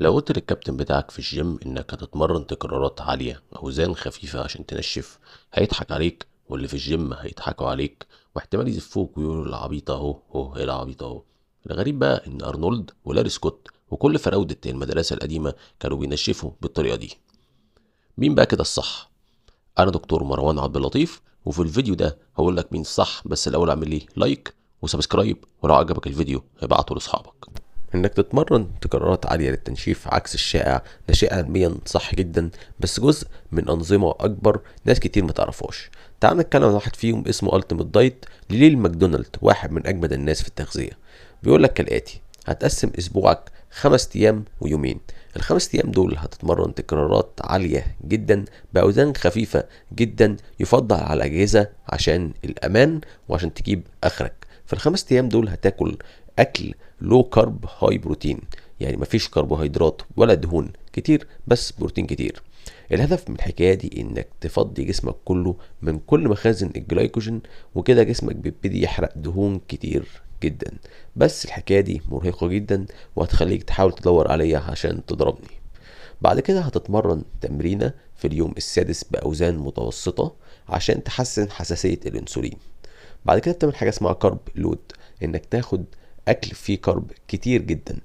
لو قلت للكابتن بتاعك في الجيم انك هتتمرن تكرارات عالية اوزان خفيفة عشان تنشف، هيضحك عليك واللي في الجيم هيضحكوا عليك، واحتمال يزفوك ويقولوا العبيط اهو اهو ايه العبيط اهو. الغريب بقى ان ارنولد ولاري سكوت وكل فراودة المدرسة القديمة كانوا بينشفوا بالطريقة دي. مين بقى كده الصح؟ انا دكتور مروان عبد اللطيف، وفي الفيديو ده هقول لك مين الصح، بس الاول اعمل لي لايك وسبسكرايب، ولو عجبك الفيديو ابعته لاصحابك. انك تتمرن تكرارات عالية للتنشيف عكس الشائع ده شيء علميا صح جدا، بس جزء من انظمة اكبر ناس كتير ما تعرفوش. تعال نتكلم عن واحد فيهم اسمه التيمت دايت لليل ماكدونالد، واحد من اجمد الناس في التغذية. بيقول لك كالاتي: هتقسم اسبوعك 5 ايام ويومين. ال5 ايام دول هتتمرن تكرارات عالية جدا باوزان خفيفة جدا، يفضل على الاجهزة عشان الامان وعشان تجيب اخرك. في ال5 ايام دول هتاكل اكل لو كارب هاي بروتين، يعني مفيش كربوهيدرات ولا دهون كتير بس بروتين كتير. الهدف من الحكايه دي انك تفضي جسمك كله من كل مخازن الجلايكوجين، وكده جسمك بيبتدي يحرق دهون كتير جدا. بس الحكايه دي مرهقه جدا وهتخليك تحاول تدور عليا عشان تضربني. بعد كده هتتمرن تمرينه في اليوم السادس باوزان متوسطه عشان تحسن حساسيه الانسولين. بعد كده بتعمل حاجه اسمها كارب لود، انك تاخد اكل فيه كارب كتير جدا.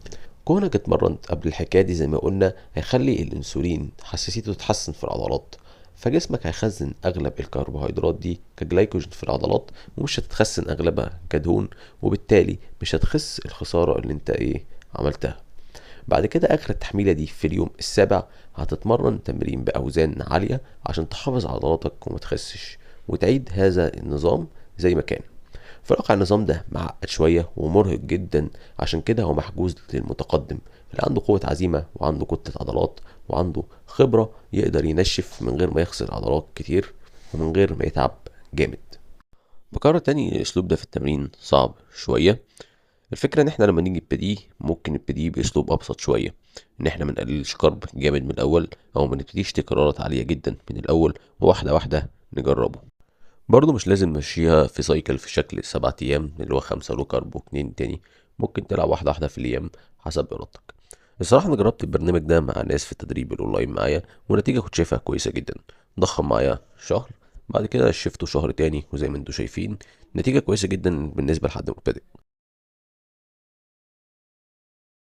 كونك اتمرنت قبل الحكايه دي زي ما قلنا هيخلي الانسولين حساسيته تتحسن في العضلات، فجسمك هيخزن اغلب الكربوهيدرات دي كجلايكوجين في العضلات، ومش هتتخزن اغلبها كدهون، وبالتالي مش هتخس الخساره اللي انت عملتها. بعد كده اخر التحميله دي في اليوم السابع هتتمرن تمرين باوزان عاليه عشان تحافظ على عضلاتك وما تخسش، وتعيد هذا النظام زي ما كان. في الواقع النظام ده معقد شوية ومرهق جدا، عشان كده هو محجوز للمتقدم اللي عنده قوة عزيمة وعنده كتلة عضلات وعنده خبرة يقدر ينشف من غير ما يخسر عضلات كتير ومن غير ما يتعب جامد. بكرر تاني الاسلوب ده في التمرين صعب شوية. الفكرة ان احنا لما نيجي نبتديه ممكن نبتديه باسلوب ابسط شوية، ان احنا منقللش كارب جامد من الاول، او ما نبتديش تكرارات عالية جدا من الاول، وواحدة واحدة نجربه. برضه مش لازم نمشيها في سايكل في شكل 7 أيام اللي هو 5 لو كارب و2 تاني. ممكن تلعب واحدة واحدة في الأيام حسب إرادتك. الصراحة أنا جربت البرنامج ده مع ناس في التدريب الأونلاين معايا، والنتيجة كنت شايفها كويسة جدا. ضخم معايا شهر، بعد كده شفته شهر تاني، وزي ما انتوا شايفين نتيجة كويسة جدا بالنسبة لحد مبتدئ.